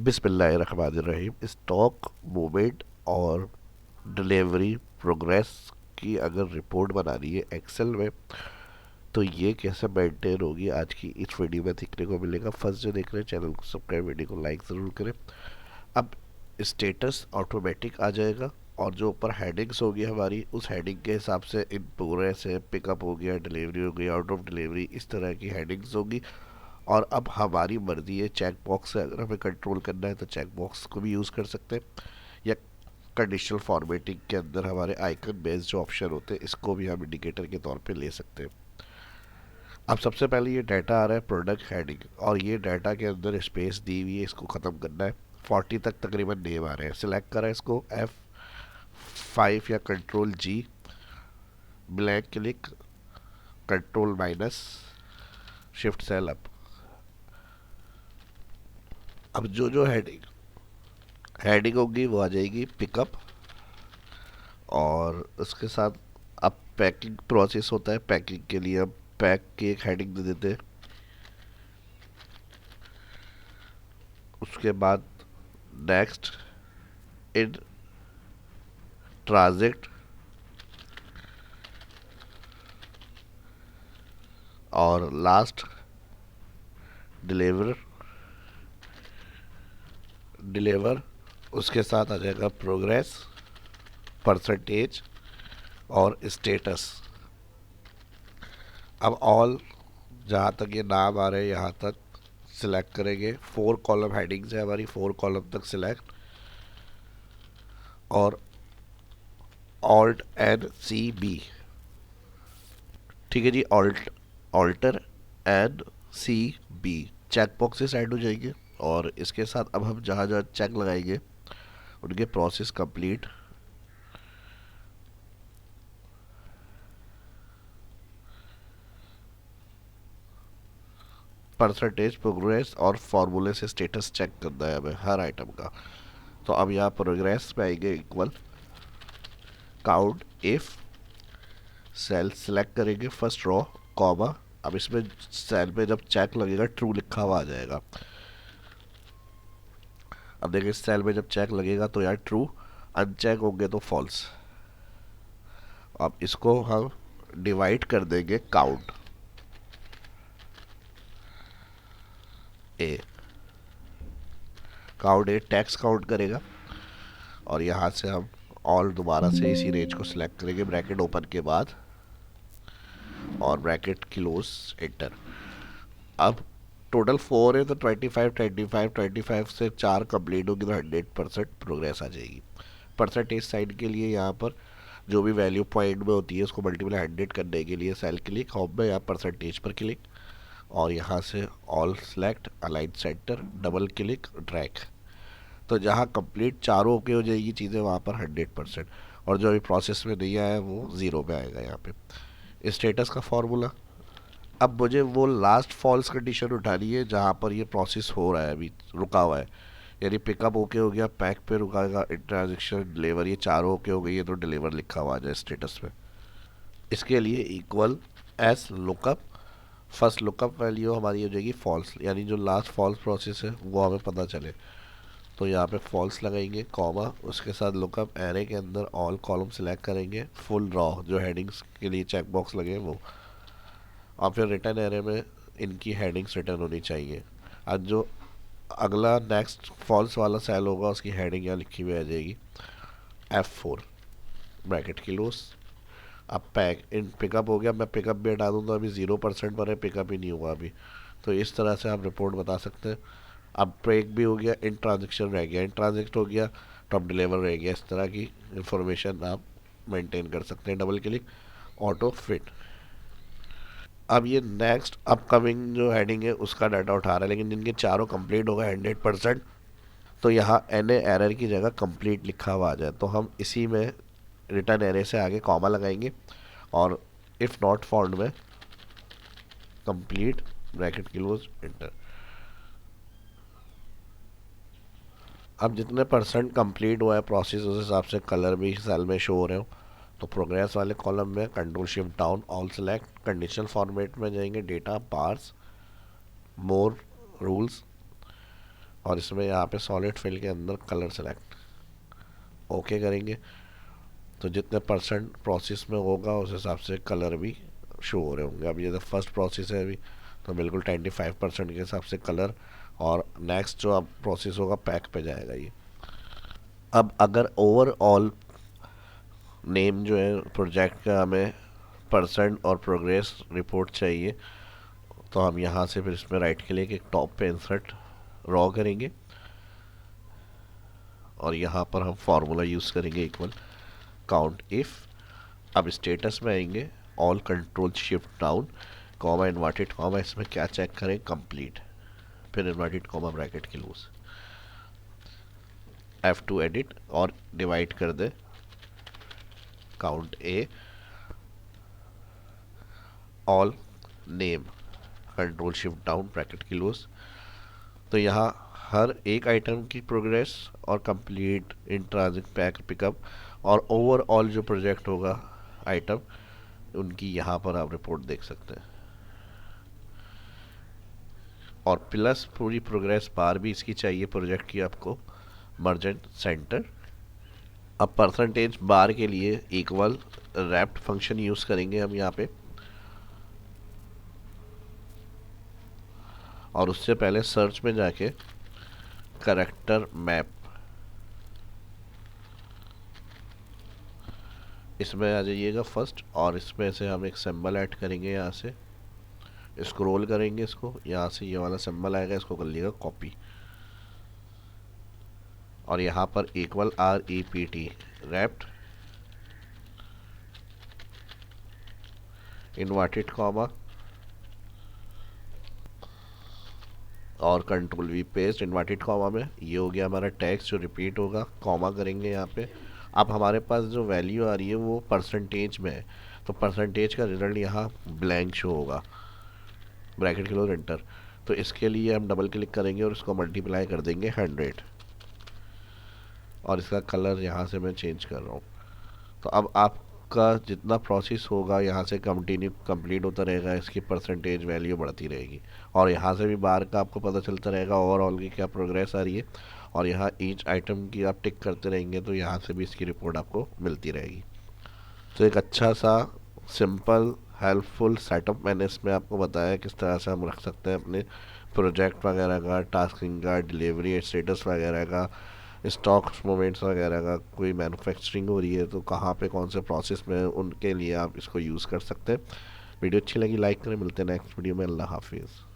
बिस्मिल्लाहिर्रहमानिर्रहीम। Stock movement और delivery progress की अगर रिपोर्ट बनानी है एक्सेल में, तो ये कैसे मेंटेन होगी आज की इस वीडियो में सीखने को मिलेगा। फर्स्ट जो देख रहे हैं चैनल को सब्सक्राइब, वीडियो को लाइक ज़रूर करें। अब स्टेटस ऑटोमेटिक आ जाएगा और जो ऊपर हेडिंग्स होगी हमारी, उस हेडिंग के हिसाब से इन प्रोग्रेस है, पिकअप हो गया, डिलीवरी हो गई, आउट ऑफ डिलीवरी, इस तरह की हेडिंग्स होगी। और अब हमारी मर्जी है, चेक बॉक्स से अगर हमें कंट्रोल करना है तो चेक बॉक्स को भी यूज़ कर सकते हैं, या कंडीशनल फॉर्मेटिंग के अंदर हमारे आइकन बेस्ड जो ऑप्शन होते हैं इसको भी हम इंडिकेटर के तौर पे ले सकते हैं। अब सबसे पहले ये डाटा आ रहा है प्रोडक्ट हेडिंग, और ये डाटा के अंदर स्पेस दी हुई है, इसको ख़त्म करना है। 40 तक तकरीबन नेम आ रहे हैं, सिलेक्ट करा इसको F5 या control G, blank click, control minus, shift cell up. अब जो जो हेडिंग होगी वो आ जाएगी पिकअप, और उसके साथ अब पैकिंग प्रोसेस होता है। पैकिंग के लिए हम पैक की एक हेडिंग दे देते हैं। उसके बाद नेक्स्ट, इन ट्रांजिट, और लास्ट डिलीवर डिलीवर उसके साथ आ जाएगा प्रोग्रेस, परसेंटेज और स्टेटस। अब ऑल, जहाँ तक ये नाम आ रहे हैं यहाँ तक सिलेक्ट करेंगे। 4 कॉलम हेडिंग्स है हमारी, 4 कॉलम तक सिलेक्ट, और ऑल्ट एन सी बी। ठीक है जी, alt N C B, check box से साइड हो जाएंगे। और इसके साथ अब हम जहाँ जहाँ चेक लगाएंगे उनके प्रोसेस कंप्लीट, परसेंटेज, प्रोग्रेस और फॉर्मूले से स्टेटस चेक करना है हमें हर आइटम का। तो अब यहाँ प्रोग्रेस में आएंगे equal count if, cell select करेंगे फर्स्ट रो, कॉमा। अब इसमें सेल पे जब चेक लगेगा ट्रू लिखा हुआ आ जाएगा। अब देखिए सेल में जब चेक लगेगा तो यार ट्रू, अनचेक होंगे तो फॉल्स। अब इसको हम डिवाइड कर देंगे काउंट ए, काउंट ए टैक्स काउंट करेगा। और यहाँ से हम ऑल दोबारा से इसी रेंज को सिलेक्ट करेंगे, ब्रैकेट ओपन के बाद और ब्रैकेट क्लोज, एंटर। अब टोटल 4 है तो 25 25 25 से 4 कंप्लीट होगी तो 100% प्रोग्रेस आ जाएगी। परसेंटेज साइड के लिए यहाँ पर जो भी वैल्यू पॉइंट में होती है उसको मल्टीप्लाई 100 करने के लिए सेल क्लिक, होम में या परसेंटेज पर क्लिक, और यहाँ से all select, align centre, double click, drag. तो जहाँ कंप्लीट चारों ओके हो जाएगी चीज़ें वहाँ पर 100%, और जो अभी प्रोसेस में नहीं आया है वो ज़ीरो में आएगा यहाँ पे। स्टेटस का फॉर्मूला, अब मुझे वो लास्ट फॉल्स कंडीशन उठानी है जहाँ पर ये प्रोसेस हो रहा है, अभी रुका हुआ है। यानी पिकअप ओके हो गया, पैक पे रुकाएगा, ट्रांजेक्शन, डिलीवर, ये चारों ओके हो गई है तो डिलीवर लिखा हुआ आ जाए स्टेटस में। इसके लिए equal S lookup, first lookup value हमारी हो जाएगी फॉल्स, यानी जो लास्ट फॉल्स प्रोसेस है वो हमें पता चले। तो यहाँ पे फॉल्स लगाएंगे, कॉमा, उसके साथ लुकअप एरे के अंदर ऑल कॉलम सिलेक्ट करेंगे, फुल रॉ जो हेडिंग्स के लिए चेक बॉक्स लगे वो, और फिर रिटर्न एरे में इनकी हेडिंग्स रिटर्न होनी चाहिए। आज जो अगला नेक्स्ट फॉल्स वाला सेल होगा उसकी हेडिंग यहाँ लिखी हुई आ जाएगी F4, ब्रैकेट क्लोज। अब पैक इन पिकअप हो गया, मैं पिकअप भी हटा दूँ तो अभी 0% पर है, पिकअप ही नहीं हुआ अभी। तो इस तरह से आप रिपोर्ट बता सकते हैं। अब पैक भी हो गया, इन ट्रांजेक्शन रह गया, इन ट्रांजेक्ट हो गया, टॉप डिलीवर रह गया। इस तरह की इंफॉर्मेशन आप मेंटेन कर सकते हैं। Double click, auto fit. अब ये नेक्स्ट अपकमिंग जो हेडिंग है उसका डाटा उठा रहा है, लेकिन जिनके चारों कंप्लीट होगा 100%, तो यहाँ एन एरर की जगह कंप्लीट लिखा हुआ आ जाए तो हम इसी में रिटर्न एरे से आगे कॉमा लगाएंगे, और इफ़ नॉट फाउंड में कंप्लीट, ब्रैकेट क्लोज, एंटर। अब जितने परसेंट कंप्लीट हुआ है प्रोसेस उस हिसाब से कलर भी सेल में शो हो रहे हो। तो प्रोग्रेस वाले कॉलम में control shift down, all select, conditional format में जाएंगे, डेटा बार्स, मोर रूल्स, और इसमें यहाँ पे सॉलिड फिल के अंदर कलर सेलेक्ट, ओके करेंगे तो जितने परसेंट प्रोसेस में होगा उस हिसाब से कलर भी शो हो रहे होंगे। अब ये तो फर्स्ट प्रोसेस है अभी, तो बिल्कुल 25% के हिसाब से कलर, और नेक्स्ट जो अब प्रोसेस होगा पैक पे जाएगा ये। अब अगर ओवरऑल नेम जो है प्रोजेक्ट का हमें परसेंट और प्रोग्रेस रिपोर्ट चाहिए, तो हम यहाँ से फिर इसमें राइट क्लिक एक टॉप पे इंसर्ट रॉ करेंगे और यहाँ पर हम फार्मूला यूज़ करेंगे इक्वल काउंट इफ़। अब स्टेटस में आएंगे all control shift down comma inverted comma, इसमें क्या चेक करें कंप्लीट, फिर inverted comma bracket close, F2 edit और डिवाइड कर they count A all name control shift down bracket close. तो यहाँ हर एक आइटम की प्रोग्रेस और complete in transit pack pickup और ओवरऑल जो प्रोजेक्ट होगा आइटम उनकी यहाँ पर आप रिपोर्ट देख सकते हैं, और प्लस पूरी प्रोग्रेस बार भी इसकी चाहिए प्रोजेक्ट की आपको मर्जेंट सेंटर। अब परसेंटेज बार के लिए इक्वल रैप्ड फंक्शन यूज़ करेंगे हम यहाँ पे, और उससे पहले सर्च में जाके करेक्टर मैप इसमें आ जाइएगा फर्स्ट, और इसमें से हम एक सिंबल ऐड करेंगे, यहाँ से स्क्रॉल करेंगे इसको, यहाँ से ये वाला सिंबल आएगा, इसको कर लीजिएगा कॉपी, और यहाँ पर equal REPT wrapped inverted comma और control V paste inverted comma में, ये हो गया हमारा टेक्स्ट जो रिपीट होगा, कॉमा करेंगे यहाँ पे। अब हमारे पास जो वैल्यू आ रही है वो परसेंटेज में है, तो परसेंटेज का रिजल्ट यहाँ ब्लैंक शो होगा, ब्रैकेट क्लोज एंटर। तो इसके लिए हम डबल क्लिक करेंगे और इसको मल्टीप्लाई कर देंगे 100, और इसका कलर यहाँ से मैं चेंज कर रहा हूँ। तो अब आपका जितना प्रोसेस होगा यहाँ से कंटिन्यू कंप्लीट होता रहेगा, इसकी परसेंटेज वैल्यू बढ़ती रहेगी, और यहाँ से भी बार का आपको पता चलता रहेगा ओवरऑल की क्या प्रोग्रेस आ रही है, और यहाँ ईच आइटम की आप टिक करते रहेंगे तो यहाँ से भी इसकी रिपोर्ट आपको मिलती रहेगी। तो एक अच्छा सा सिंपल हेल्पफुल सेटअप मैंने इसमें आपको बताया किस तरह से हम रख सकते हैं अपने प्रोजेक्ट वगैरह का, टास्किंग का, डिलीवरी स्टेटस वगैरह का, स्टॉक मोमेंट्स वगैरह का, कोई मैन्युफैक्चरिंग हो रही है तो कहाँ पे कौन से प्रोसेस में उनके लिए आप इसको यूज़ कर सकते हैं। वीडियो अच्छी लगी लाइक करें, मिलते हैं नेक्स्ट वीडियो में, अल्लाह हाफिज़।